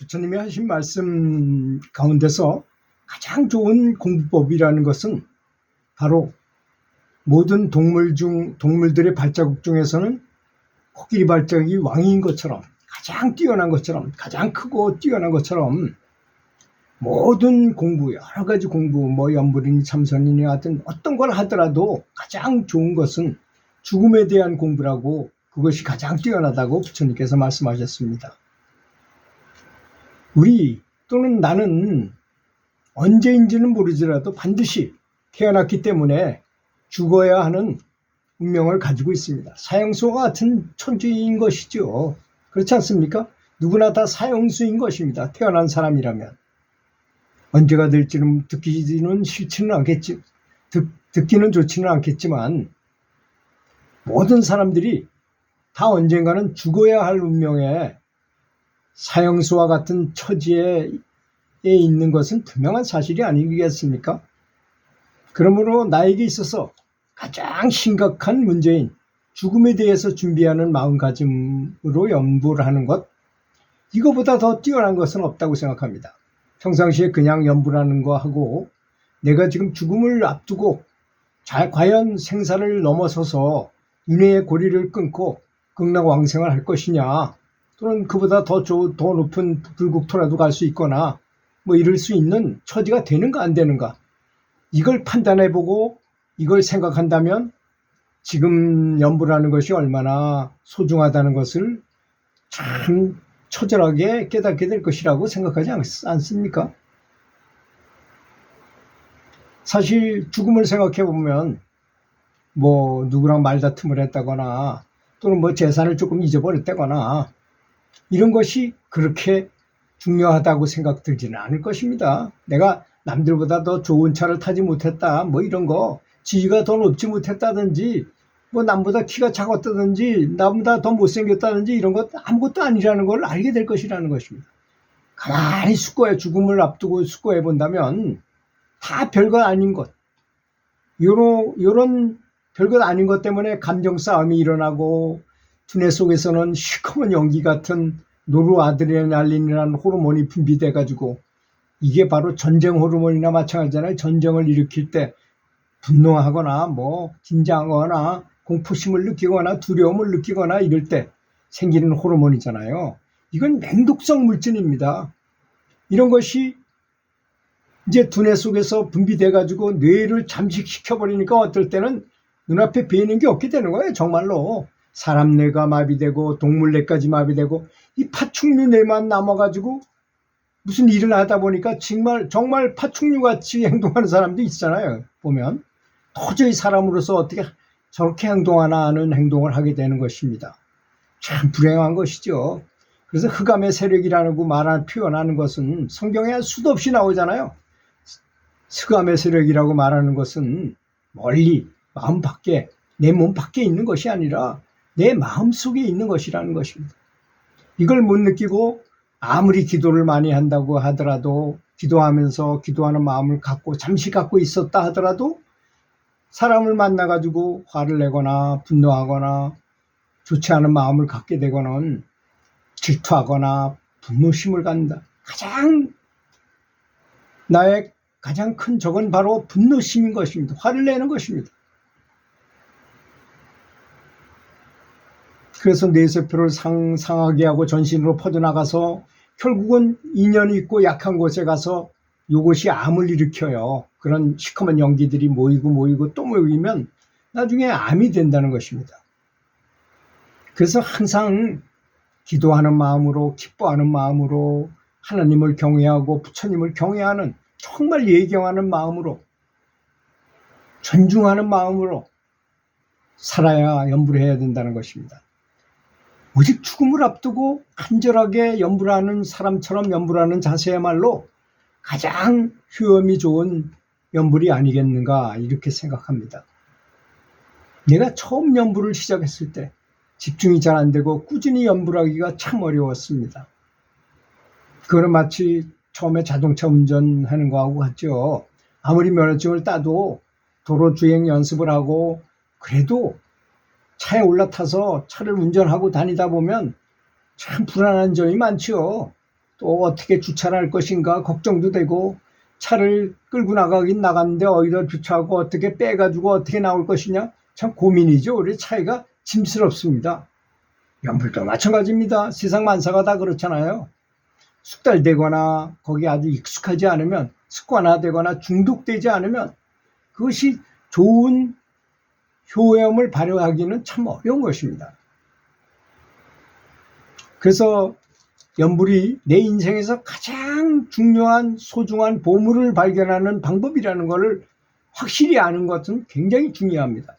부처님이 하신 말씀 가운데서 가장 좋은 공부법이라는 것은 바로 모든 동물들의 발자국 중에서는 코끼리 발자국이 왕인 것처럼, 가장 뛰어난 것처럼, 가장 크고 뛰어난 것처럼 모든 공부, 여러 가지 공부, 연불이니 참선이니 하여튼 어떤 걸 하더라도 가장 좋은 것은 죽음에 대한 공부라고, 그것이 가장 뛰어나다고 부처님께서 말씀하셨습니다. 우리 또는 나는 언제인지는 모르더라도 반드시 태어났기 때문에 죽어야 하는 운명을 가지고 있습니다. 사형수와 같은 천주인 것이죠. 그렇지 않습니까? 누구나 다 사형수인 것입니다. 태어난 사람이라면. 언제가 될지는 듣기는 싫지는 않겠지, 듣기는 좋지는 않겠지만 모든 사람들이 다 언젠가는 죽어야 할 운명에 사형수와 같은 처지에 있는 것은 분명한 사실이 아니겠습니까? 그러므로 나에게 있어서 가장 심각한 문제인 죽음에 대해서 준비하는 마음가짐으로 연불을 하는 것, 이거보다 더 뛰어난 것은 없다고 생각합니다. 평상시에 그냥 연불하는 거 하고 내가 지금 죽음을 앞두고 과연 생사를 넘어서서 윤회의 고리를 끊고 극락왕생을 할 것이냐, 또는 그보다 더 높은 불국토라도 갈 수 있거나 이럴 수 있는 처지가 되는가 안 되는가, 이걸 판단해보고 이걸 생각한다면 지금 연불하는 것이 얼마나 소중하다는 것을 참 처절하게 깨닫게 될 것이라고 생각하지 않습니까? 사실 죽음을 생각해보면 누구랑 말다툼을 했다거나 또는 재산을 조금 잊어버렸다거나 이런 것이 그렇게 중요하다고 생각들지는 않을 것입니다. 내가 남들보다 더 좋은 차를 타지 못했다, 이런 거, 지위가 더 높지 못했다든지, 남보다 키가 작았다든지, 나보다 더 못생겼다든지, 이런 것 아무것도 아니라는 걸 알게 될 것이라는 것입니다. 가만히 죽음을 앞두고 숙고해 본다면 다 별것 아닌 것, 요런 별것 아닌 것 때문에 감정 싸움이 일어나고 두뇌 속에서는 시커먼 연기 같은 노르아드레날린이라는 호르몬이 분비돼 가지고, 이게 바로 전쟁 호르몬이나 마찬가지잖아요. 전쟁을 일으킬 때 분노하거나 긴장하거나 공포심을 느끼거나 두려움을 느끼거나 이럴 때 생기는 호르몬이잖아요. 이건 맹독성 물질입니다. 이런 것이 이제 두뇌 속에서 분비돼 가지고 뇌를 잠식시켜 버리니까 어떨 때는 눈앞에 보이는 게 없게 되는 거예요. 정말로 사람 뇌가 마비되고 동물 뇌까지 마비되고 이 파충류 뇌만 남아가지고 무슨 일을 하다 보니까 정말 파충류같이 행동하는 사람도 있잖아요. 보면 도저히 사람으로서 어떻게 저렇게 행동하나 하는 행동을 하게 되는 것입니다. 참 불행한 것이죠. 그래서 흑암의 세력이라고 표현하는 것은 성경에 수도 없이 나오잖아요. 흑암의 세력이라고 말하는 것은 멀리 마음 밖에, 내 몸 밖에 있는 것이 아니라 내 마음 속에 있는 것이라는 것입니다. 이걸 못 느끼고 아무리 기도를 많이 한다고 하더라도, 기도하면서 기도하는 마음을 잠시 갖고 있었다 하더라도 사람을 만나가지고 화를 내거나 분노하거나 좋지 않은 마음을 갖게 되거나 질투하거나 분노심을 갖는다. 나의 가장 큰 적은 바로 분노심인 것입니다. 화를 내는 것입니다. 그래서 뇌세포를 상하게 하고 전신으로 퍼져나가서 결국은 인연이 있고 약한 곳에 가서 이것이 암을 일으켜요. 그런 시커먼 연기들이 모이고 또 모이면 나중에 암이 된다는 것입니다. 그래서 항상 기도하는 마음으로, 기뻐하는 마음으로, 하나님을 경외하고 부처님을 경외하는, 정말 예경하는 마음으로, 존중하는 마음으로 살아야 연불해야 된다는 것입니다. 오직 죽음을 앞두고 간절하게 연불하는 사람처럼 연불하는 자세야말로 가장 효험이 좋은 연불이 아니겠는가, 이렇게 생각합니다. 내가 처음 연불을 시작했을 때 집중이 잘 안 되고 꾸준히 연불하기가 참 어려웠습니다. 그거는 마치 처음에 자동차 운전하는 거하고 같죠. 아무리 면허증을 따도 도로 주행 연습을 하고 그래도 차에 올라타서 차를 운전하고 다니다 보면 참 불안한 점이 많죠. 또 어떻게 주차를 할 것인가 걱정도 되고, 차를 끌고 나가긴 나갔는데 어디다 주차하고 어떻게 빼가지고 어떻게 나올 것이냐, 참 고민이죠. 우리 차이가 짐스럽습니다. 연불도 마찬가지입니다. 세상 만사가 다 그렇잖아요. 숙달되거나 거기에 아주 익숙하지 않으면, 습관화되거나 중독되지 않으면 그것이 좋은 효험을 발휘하기는 참 어려운 것입니다. 그래서 연불이 내 인생에서 가장 중요한 소중한 보물을 발견하는 방법이라는 것을 확실히 아는 것은 굉장히 중요합니다.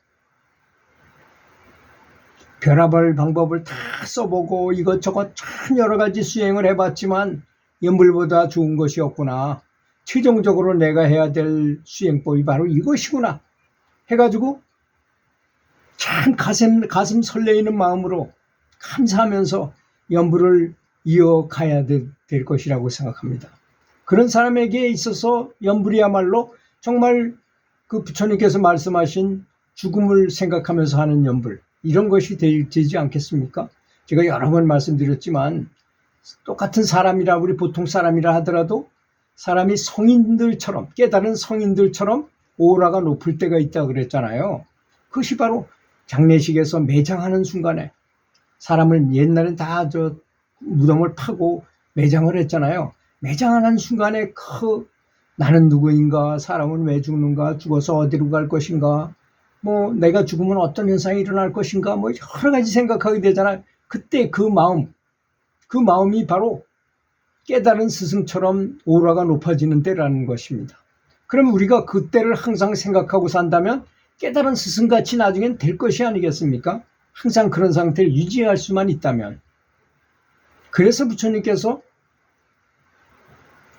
별의별 방법을 다 써보고 이것저것 참 여러 가지 수행을 해봤지만 연불보다 좋은 것이 없구나. 최종적으로 내가 해야 될 수행법이 바로 이것이구나 해가지고 참 가슴 설레이는 마음으로 감사하면서 연불을 이어가야 될 것이라고 생각합니다. 그런 사람에게 있어서 연불이야말로 정말 그 부처님께서 말씀하신 죽음을 생각하면서 하는 연불, 이런 것이 되지 않겠습니까? 제가 여러 번 말씀드렸지만 똑같은 사람이라, 우리 보통 사람이라 하더라도 사람이 성인들처럼, 깨달은 성인들처럼 오라가 높을 때가 있다고 그랬잖아요. 그것이 바로 장례식에서 매장하는 순간에, 사람을 옛날엔 다 무덤을 파고 매장을 했잖아요. 매장하는 순간에 나는 누구인가, 사람은 왜 죽는가, 죽어서 어디로 갈 것인가, 뭐 내가 죽으면 어떤 현상이 일어날 것인가, 뭐 여러 가지 생각하게 되잖아요. 그때 그 마음이 바로 깨달은 스승처럼 오라가 높아지는 때라는 것입니다. 그럼 우리가 그때를 항상 생각하고 산다면 깨달은 스승같이 나중엔 될 것이 아니겠습니까? 항상 그런 상태를 유지할 수만 있다면. 그래서 부처님께서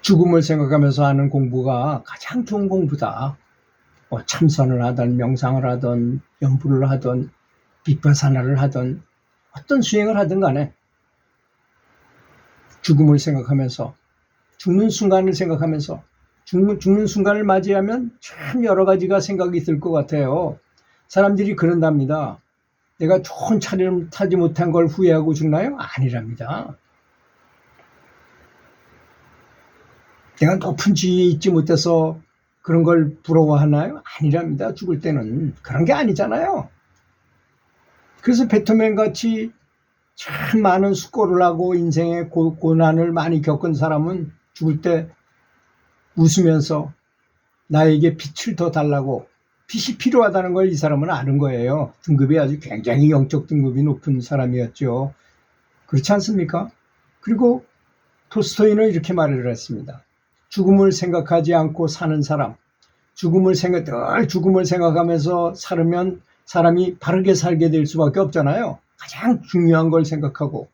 죽음을 생각하면서 하는 공부가 가장 좋은 공부다. 참선을 하든 명상을 하든 연불을 하든 비파사나를 하든 어떤 수행을 하든 간에 죽음을 생각하면서, 죽는 순간을 생각하면서, 죽는 순간을 맞이하면 참 여러 가지가 생각이 들 것 같아요. 사람들이 그런답니다. 내가 좋은 차를 타지 못한 걸 후회하고 죽나요? 아니랍니다. 내가 높은 지위에 있지 못해서 그런 걸 부러워하나요? 아니랍니다. 죽을 때는 그런 게 아니잖아요. 그래서 베토벤 같이 참 많은 수고를 하고 인생의 고난을 많이 겪은 사람은 죽을 때 웃으면서 나에게 빛을 더 달라고, 빛이 필요하다는 걸 이 사람은 아는 거예요. 등급이 아주 굉장히 영적 등급이 높은 사람이었죠. 그렇지 않습니까? 그리고 톨스토이는 이렇게 말을 했습니다. 죽음을 생각하지 않고 사는 사람, 늘 죽음을 생각하면서 살면 사람이 바르게 살게 될 수밖에 없잖아요. 가장 중요한 걸 생각하고.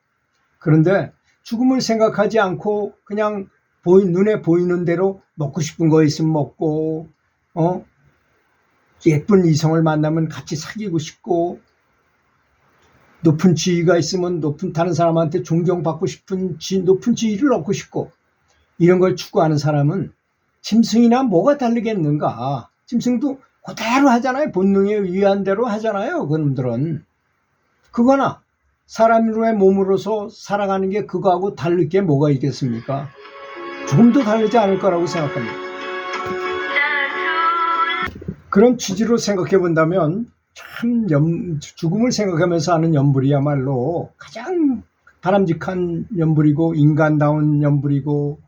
그런데 죽음을 생각하지 않고 그냥 눈에 보이는 대로 먹고 싶은 거 있으면 먹고, 예쁜 이성을 만나면 같이 사귀고 싶고, 높은 지위가 있으면 다른 사람한테 존경받고 싶은 높은 지위를 얻고 싶고, 이런 걸 추구하는 사람은 짐승이나 뭐가 다르겠는가. 짐승도 그대로 하잖아요. 본능에 의한 대로 하잖아요. 그놈들은. 그거나 사람의 몸으로서 살아가는 게 그거하고 다를 게 뭐가 있겠습니까? 조금도 다르지 않을 거라고 생각합니다. 그런 취지로 생각해 본다면 참 죽음을 생각하면서 하는 연불이야말로 가장 바람직한 연불이고 인간다운 연불이고,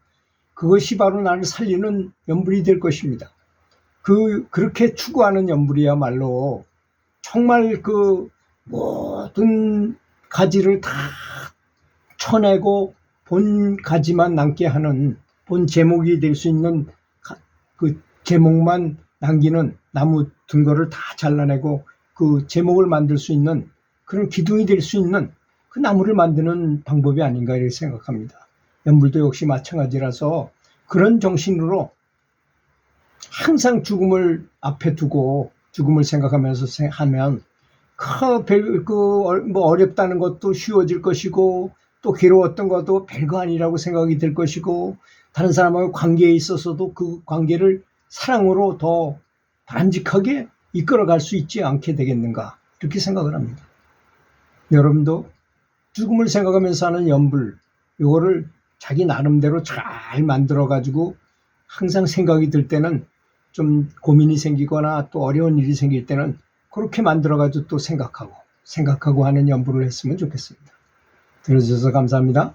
그것이 바로 나를 살리는 연불이 될 것입니다. 그렇게 추구하는 연불이야말로 정말 그 모든 가지를 다 쳐내고 본 가지만 남게 하는, 본 제목이 될 수 있는 그 제목만 남기는, 나무 든 거를 다 잘라내고 그 제목을 만들 수 있는 그런 기둥이 될 수 있는 그 나무를 만드는 방법이 아닌가 이렇게 생각합니다. 연불도 역시 마찬가지라서 그런 정신으로 항상 죽음을 앞에 두고 죽음을 생각하면서 하면 어렵다는 것도 쉬워질 것이고, 또 괴로웠던 것도 별거 아니라고 생각이 될 것이고, 다른 사람하고 관계에 있어서도 그 관계를 사랑으로 더 바람직하게 이끌어갈 수 있지 않게 되겠는가, 이렇게 생각을 합니다. 여러분도 죽음을 생각하면서 하는 연불, 이거를 자기 나름대로 잘 만들어가지고 항상 생각이 들 때는 좀 고민이 생기거나 또 어려운 일이 생길 때는 그렇게 만들어가지고 또 생각하고 하는 연부를 했으면 좋겠습니다. 들어주셔서 감사합니다.